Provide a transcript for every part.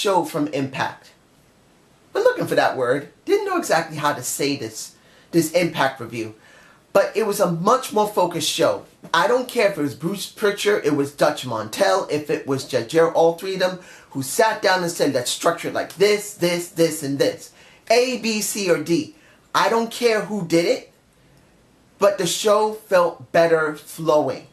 show from Impact. Been looking for that word. Didn't know exactly how to say this Impact review. But it was a much more focused show. I don't care if it was Bruce Pritchard, it was Dutch Montel, if it was Jarrett, all three of them, who sat down and said, let's structure it like this, this, this, and this. A, B, C, or D. I don't care who did it, but the show felt better flowing.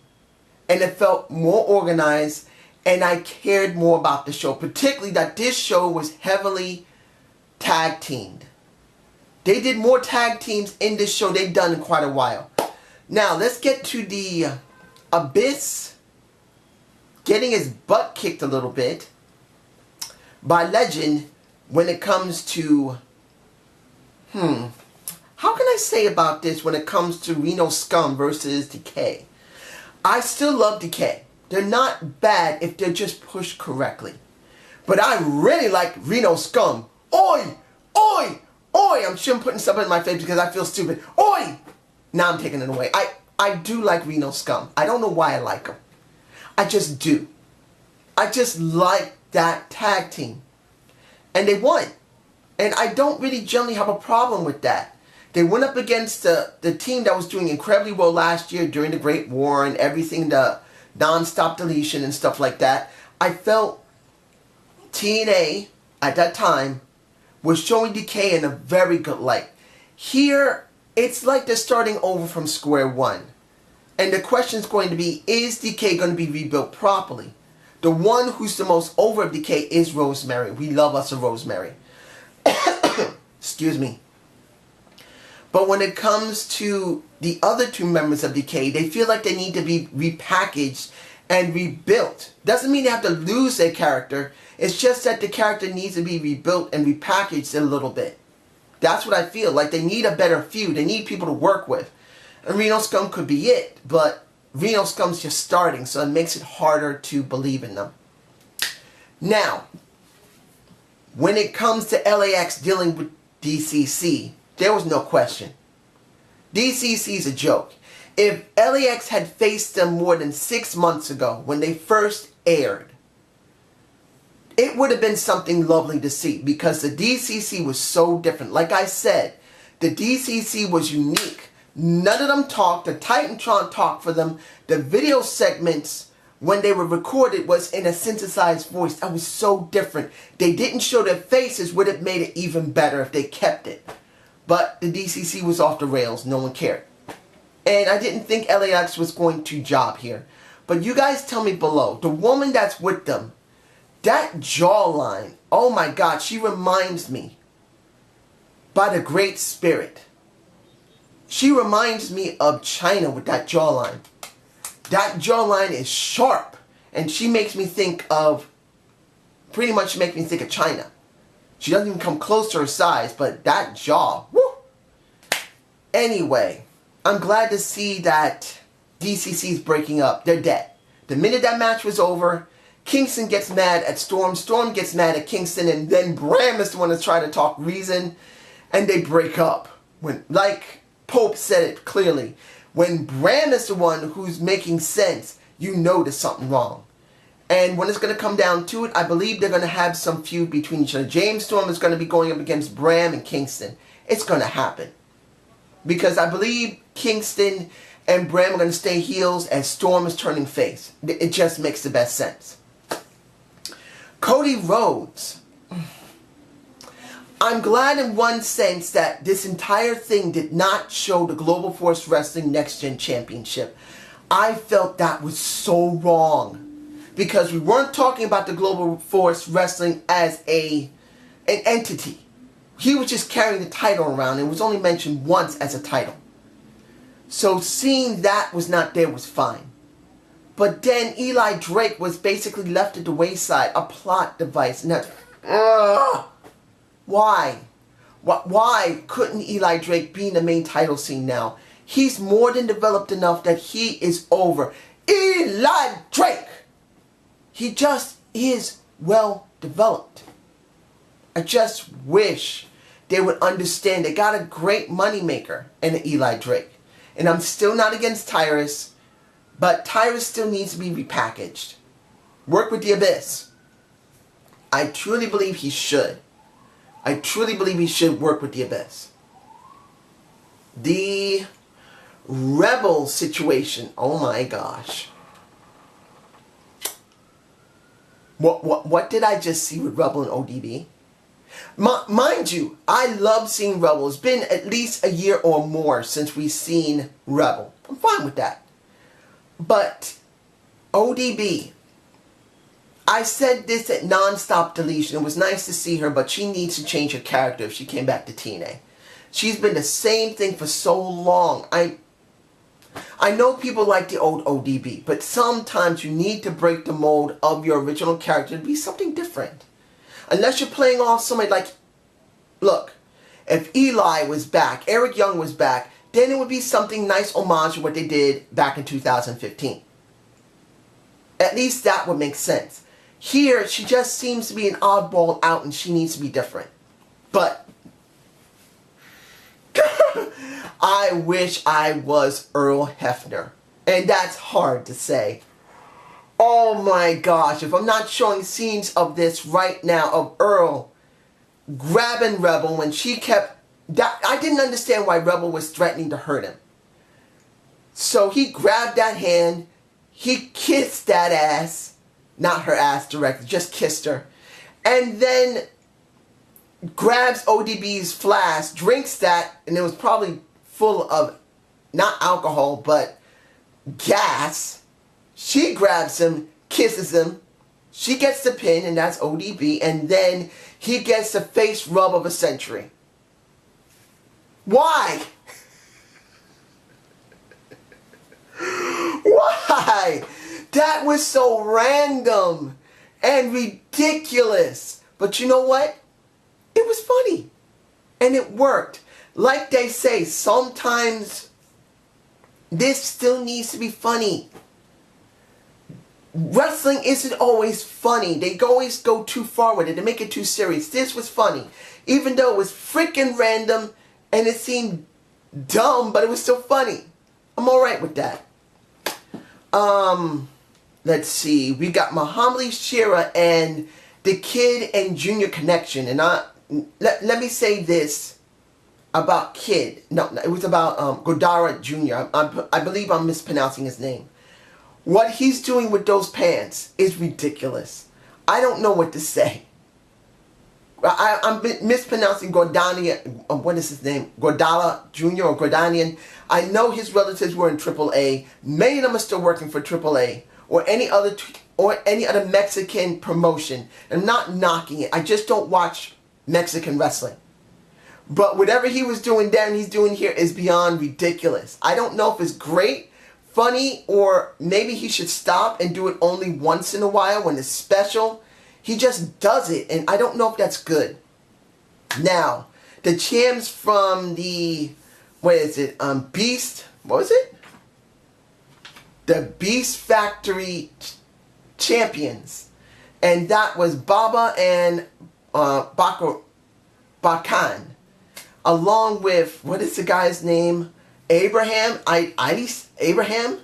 And it felt more organized, and I cared more about the show. Particularly that this show was heavily tag teamed. They did more tag teams in this show they've done in quite a while. Now, let's get to the Abyss getting his butt kicked a little bit by Legend when it comes to... How can I say about this when it comes to Reno Scum versus Decay? I still love Decay. They're not bad if they're just pushed correctly. But I really like Reno Scum. Oi! Oi! Oi! I'm sure I'm putting something in my face because I feel stupid. Oi! Now I'm taking it away. I do like Reno Scum. I don't know why I like them. I just do. I just like that tag team. And they won. And I don't really generally have a problem with that. They went up against the team that was doing incredibly well last year during the Great War and everything, the non-stop deletion and stuff like that. I felt TNA at that time was showing Decay in a very good light. Here, it's like they're starting over from square one. And the question is going to be, is Decay going to be rebuilt properly? The one who's the most over of Decay is Rosemary. We love us a Rosemary. Excuse me. But when it comes to the other two members of Decay, they feel like they need to be repackaged and rebuilt. Doesn't mean they have to lose their character. It's just that the character needs to be rebuilt and repackaged a little bit. That's what I feel. Like they need a better feud. They need people to work with. And Reno Scum could be it. But Reno Scum's just starting, so it makes it harder to believe in them. Now, when it comes to LAX dealing with DCC, there was no question. DCC's a joke. If LAX had faced them more than 6 months ago when they first aired, it would have been something lovely to see because the DCC was so different. Like I said, the DCC was unique. None of them talked. The Titantron talked for them. The video segments, when they were recorded, was in a synthesized voice. That was so different. They didn't show their faces. Would have made it even better if they kept it. But the DCC was off the rails. No one cared. And I didn't think LAX was going to job here. But you guys tell me below. The woman that's with them, that jawline, oh my God, she reminds me by the Great Spirit. She reminds me of China with that jawline. That jawline is sharp. And she makes me think of, pretty much makes me think of China. She doesn't even come close to her size, but that jaw, woo! Anyway, I'm glad to see that DCC is breaking up. They're dead. The minute that match was over, Kingston gets mad at Storm, Storm gets mad at Kingston, and then Bram is the one that's trying to talk reason, and they break up. When, like Pope said it clearly, when Bram is the one who's making sense, you know there's something wrong. And when it's going to come down to it, I believe they're going to have some feud between each other. James Storm is going to be going up against Bram and Kingston. It's going to happen. Because I believe Kingston and Bram are going to stay heels and Storm is turning face. It just makes the best sense. Cody Rhodes. I'm glad in one sense that this entire thing did not show the Global Force Wrestling Next Gen Championship. I felt that was so wrong. Because we weren't talking about the Global Force Wrestling as an entity. He was just carrying the title around and was only mentioned once as a title. So seeing that was not there was fine. But then Eli Drake was basically left at the wayside, a plot device. And that's, why? Why couldn't Eli Drake be in the main title scene now? He's more than developed enough that he is over. Eli Drake! He just is well developed. I just wish they would understand they got a great moneymaker in Eli Drake. And I'm still not against Tyrus, but Tyrus still needs to be repackaged. Work with the Abyss. I truly believe he should. I truly believe he should work with the Abyss. The Rebel situation. Oh my gosh. What did I just see with Rebel and ODB? Mind you, I love seeing Rebel. It's been at least a year or more since we've seen Rebel. I'm fine with that. But ODB, I said this at Non-Stop Deletion. It was nice to see her, but she needs to change her character if she came back to TNA. She's been the same thing for so long. I know people like the old ODB, but sometimes you need to break the mold of your original character to be something different. Unless you're playing off somebody like, look, if Eli was back, Eric Young was back, then it would be something nice homage to what they did back in 2015. At least that would make sense. Here, she just seems to be an oddball out and she needs to be different. But I wish I was Earl Hebner. And that's hard to say. Oh my gosh, if I'm not showing scenes of this right now, of Earl grabbing Rebel when she kept... I didn't understand why Rebel was threatening to hurt him. So he grabbed that hand, he kissed that ass, not her ass directly, just kissed her, and then grabs ODB's flask, drinks that, and it was probably full of, not alcohol, but gas. She grabs him, kisses him, she gets the pin, and that's ODB, and then he gets the face rub of a century. Why? Why? That was so random and ridiculous. But you know what? It was funny. And it worked. Like they say, sometimes this still needs to be funny. Wrestling isn't always funny. They always go too far with it. They make it too serious. This was funny. Even though it was freaking random and it seemed dumb, but it was still funny. I'm alright with that. Let's see. We got Mohammadi, Shira, and the Kid and Junior connection. And let me say this about Kid. No, it was about Godara Jr. I believe I'm mispronouncing his name. What he's doing with those pants is ridiculous. I don't know what to say. I'm mispronouncing Gordania. What is his name? Gordala Jr. or Gordanian. I know his relatives were in AAA. Many of them are still working for AAA or any other Mexican promotion. I'm not knocking it. I just don't watch Mexican wrestling. But whatever he was doing then, he's doing here is beyond ridiculous. I don't know if it's great, funny, or maybe he should stop and do it only once in a while when it's special. He just does it, and I don't know if that's good. Now, the champs from the, what is it, Beast, what was it? The Beast Factory champions. And that was Baba and Bakan. Along with, what is the guy's name? Abraham? Abraham?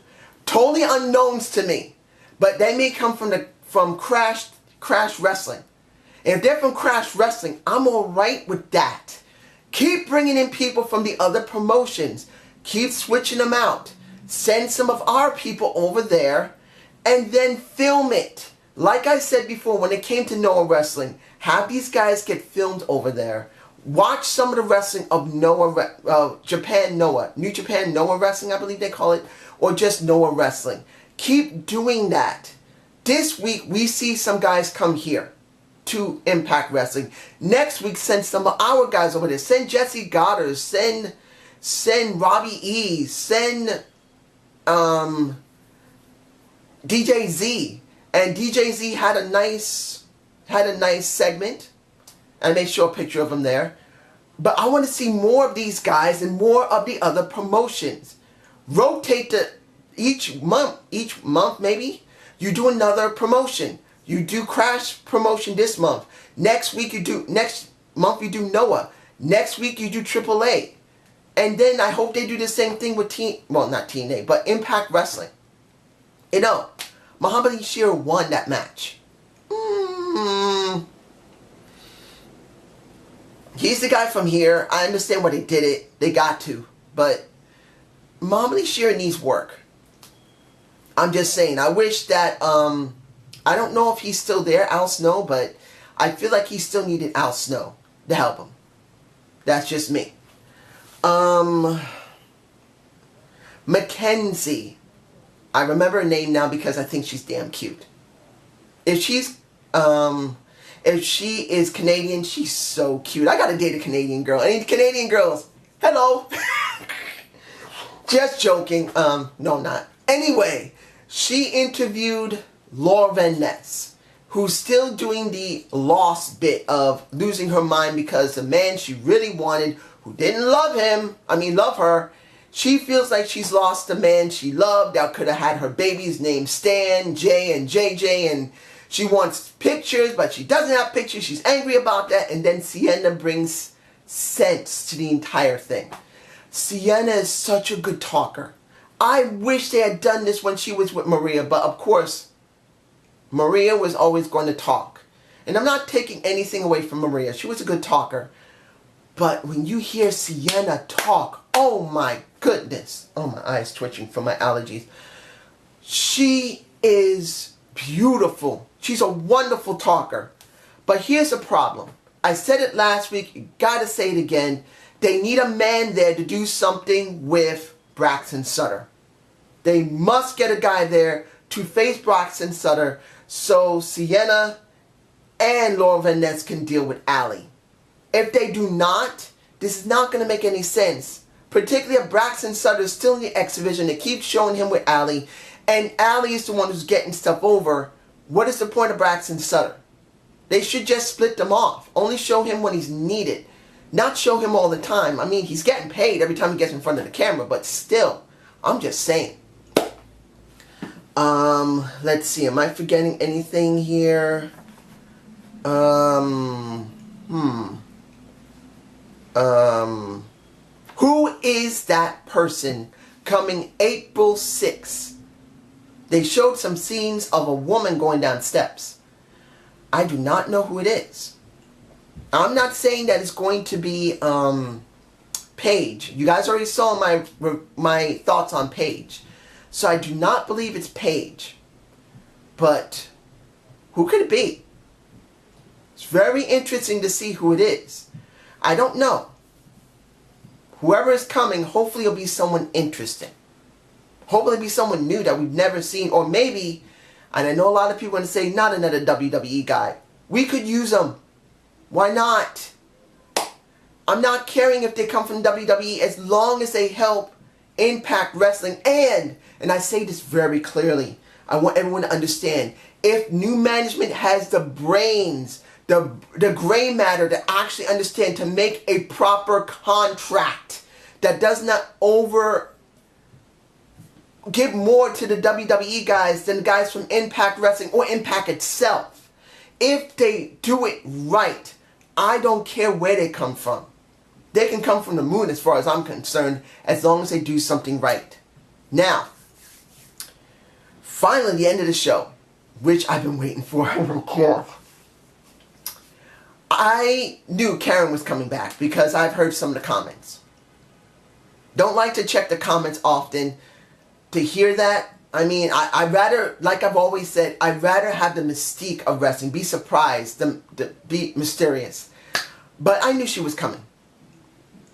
Totally unknowns to me. But they may come from Crash Wrestling. And if they're from Crash Wrestling, I'm alright with that. Keep bringing in people from the other promotions. Keep switching them out. Send some of our people over there and then film it. Like I said before, when it came to Noah Wrestling, have these guys get filmed over there. Watch some of the wrestling of Japan Noah. New Japan Noah Wrestling, I believe they call it. Or just Noah Wrestling. Keep doing that. This week, we see some guys come here to Impact Wrestling. Next week, send some of our guys over there. Send Jesse Goddard. Send Robbie E. Send DJ Z. And DJ Z had a nice segment. I may show a picture of him there. But I want to see more of these guys and more of the other promotions. Rotate each month maybe. You do another promotion. You do Crash promotion this month. Next month you do Noah. Next week you do AAA. And then I hope they do the same thing with not TNA, but Impact Wrestling. You know, Mohammadi Shira won that match. He's the guy from here. I understand why they did it. They got to. But Mohammadi sure needs work. I'm just saying. I wish that, I don't know if he's still there, Al Snow, but I feel like he still needed Al Snow to help him. That's just me. Mackenzie. I remember her name now because I think she's damn cute. If she is Canadian, she's so cute. I gotta date a Canadian girl. Any Canadian girls? Hello. Just joking. No, not. Anyway, she interviewed Laura Van Ness, who's still doing the lost bit of losing her mind because the man she really wanted, who didn't love her, she feels like she's lost the man she loved that could have had her babies named Stan, Jay, and JJ, and she wants pictures, but she doesn't have pictures. She's angry about that, and then Sienna brings sense to the entire thing. Sienna is such a good talker. I wish they had done this when she was with Maria, but of course, Maria was always going to talk. And I'm not taking anything away from Maria. She was a good talker. But when you hear Sienna talk, oh my goodness. Oh, my eyes twitching from my allergies. She is beautiful. She's a wonderful talker. But here's the problem. I said it last week. You gotta say it again. They need a man there to do something with Braxton Sutter. They must get a guy there to face Braxton Sutter so Sienna and Laura Van Ness can deal with Allie. If they do not, this is not going to make any sense. Particularly if Braxton Sutter is still in the exhibition. They keep showing him with Allie, and Allie is the one who's getting stuff over. What is the point of Braxton Sutter? They should just split them off. Only show him when he's needed. Not show him all the time. I mean, he's getting paid every time he gets in front of the camera, but still, I'm just saying. Let's see. Am I forgetting anything here? Who is that person coming April 6th? They showed some scenes of a woman going down steps. I do not know who it is. I'm not saying that it's going to be Paige. You guys already saw my thoughts on Paige. So I do not believe it's Paige. But who could it be? It's very interesting to see who it is. I don't know. Whoever is coming, hopefully it'll be someone interesting. Hopefully it'll be someone new that we've never seen. Or maybe, and I know a lot of people are going to say, not another WWE guy. We could use them. Why not? I'm not caring if they come from WWE as long as they help Impact Wrestling. And I say this very clearly. I want everyone to understand. If new management has the brains, the gray matter to actually understand, to make a proper contract that does not give more to the WWE guys than the guys from Impact Wrestling or Impact itself. If they do it right, I don't care where they come from. They can come from the moon as far as I'm concerned, as long as they do something right. Now, finally the end of the show, which I've been waiting for. I knew Karen was coming back because I've heard some of the comments. Don't like to check the comments often. To hear that, I mean, I'd rather, like I've always said, I'd rather have the mystique of wrestling, be surprised, than be mysterious. But I knew she was coming.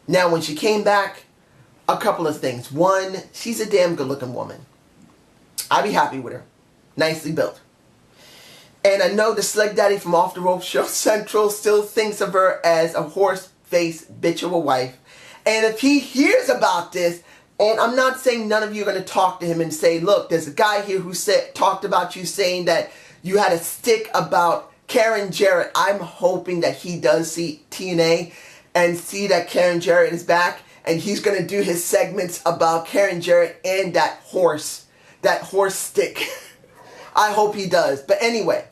Now, when she came back, a couple of things. One, she's a damn good-looking woman. I'd be happy with her. Nicely built. And I know the Slug Daddy from Off the Rope Show Central still thinks of her as a horse-faced bitch of a wife. And if he hears about this, and I'm not saying none of you are going to talk to him and say, look, there's a guy here who talked about you saying that you had a stick about Karen Jarrett. I'm hoping that he does see TNA and see that Karen Jarrett is back, and he's going to do his segments about Karen Jarrett and that horse stick. I hope he does. But anyway,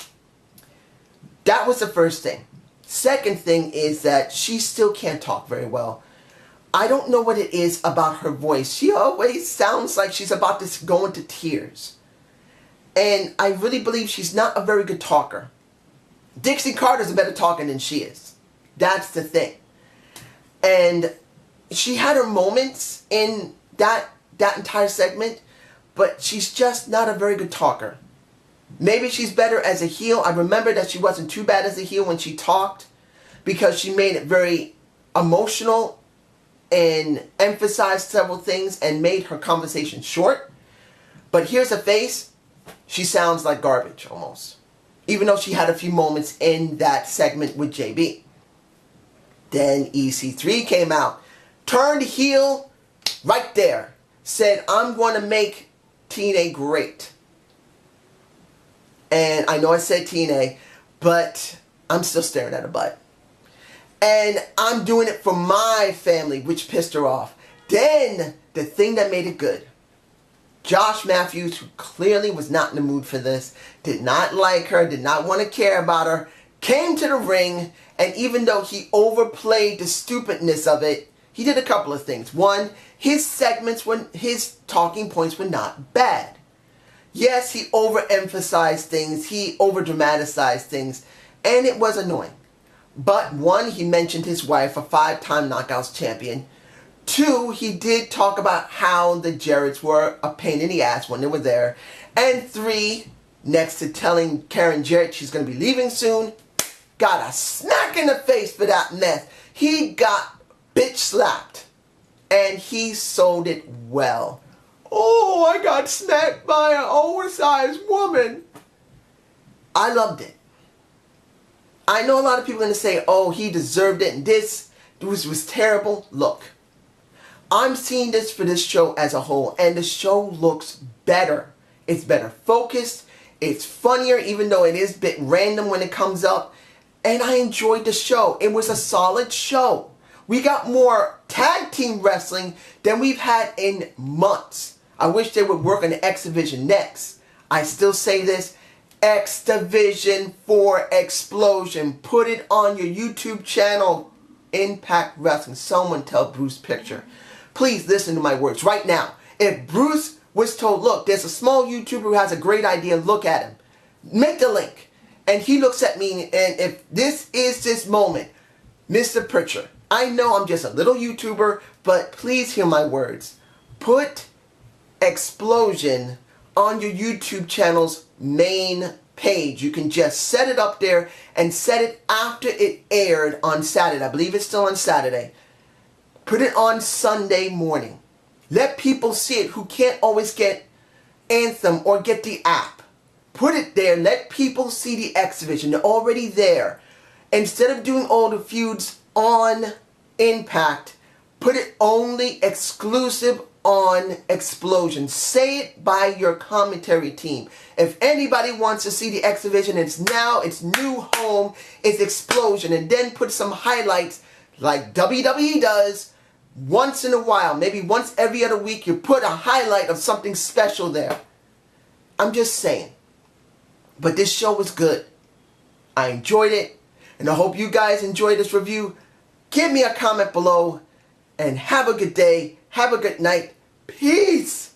that was the first thing. Second thing is that she still can't talk very well. I don't know what it is about her voice. She always sounds like she's about to go into tears. And I really believe she's not a very good talker. Dixie Carter's a better talker than she is. That's the thing. And she had her moments in that entire segment, but she's just not a very good talker. Maybe she's better as a heel. I remember that she wasn't too bad as a heel when she talked, because she made it very emotional and emphasized several things and made her conversation short. But here's a face, she sounds like garbage almost. Even though she had a few moments in that segment with JB. Then EC3 came out, turned heel right there, said, I'm going to make TNA great. And I know I said TNA, but I'm still staring at her butt. And I'm doing it for my family, which pissed her off. Then, the thing that made it good. Josh Matthews, who clearly was not in the mood for this, did not like her, did not want to care about her, came to the ring, and even though he overplayed the stupidness of it, he did a couple of things. One, his talking points were not bad. Yes, he overemphasized things, he overdramatized things, and it was annoying. But one, he mentioned his wife, a 5-time Knockouts champion. 2, he did talk about how the Jarretts were a pain in the ass when they were there. And 3, next to telling Karen Jarrett she's going to be leaving soon, got a smack in the face for that mess. He got bitch slapped. And he sold it well. Oh, I got smacked by an oversized woman. I loved it. I know a lot of people are going to say, oh, he deserved it and this was terrible. Look, I'm seeing this for this show as a whole, and the show looks better. It's better focused. It's funnier, even though it is a bit random when it comes up. And I enjoyed the show. It was a solid show. We got more tag team wrestling than we've had in months. I wish they would work on the X Division next. I still say this. X Division for Explosion. Put it on your YouTube channel. Impact Wrestling. Someone tell Bruce Picture. Please listen to my words right now. If Bruce was told, look, there's a small YouTuber who has a great idea, look at him. Make the link. And he looks at me, and if this is this moment, Mr. Pritchard, I know I'm just a little YouTuber, but please hear my words. Put Explosion on your YouTube channel's main page. You can just set it up there and set it after it aired on Saturday. I believe it's still on Saturday. Put it on Sunday morning. Let people see it who can't always get Anthem or get the app. Put it there. Let people see the X Division. They're already there. Instead of doing all the feuds on Impact, put it only exclusive on Explosion. Say it by your commentary team. If anybody wants to see the X Division, it's now, its new home, it's Explosion. And then put some highlights like WWE does once in a while. Maybe once every other week you put a highlight of something special there. I'm just saying. But this show was good. I enjoyed it. And I hope you guys enjoyed this review. Give me a comment below. And have a good day. Have a good night. Peace.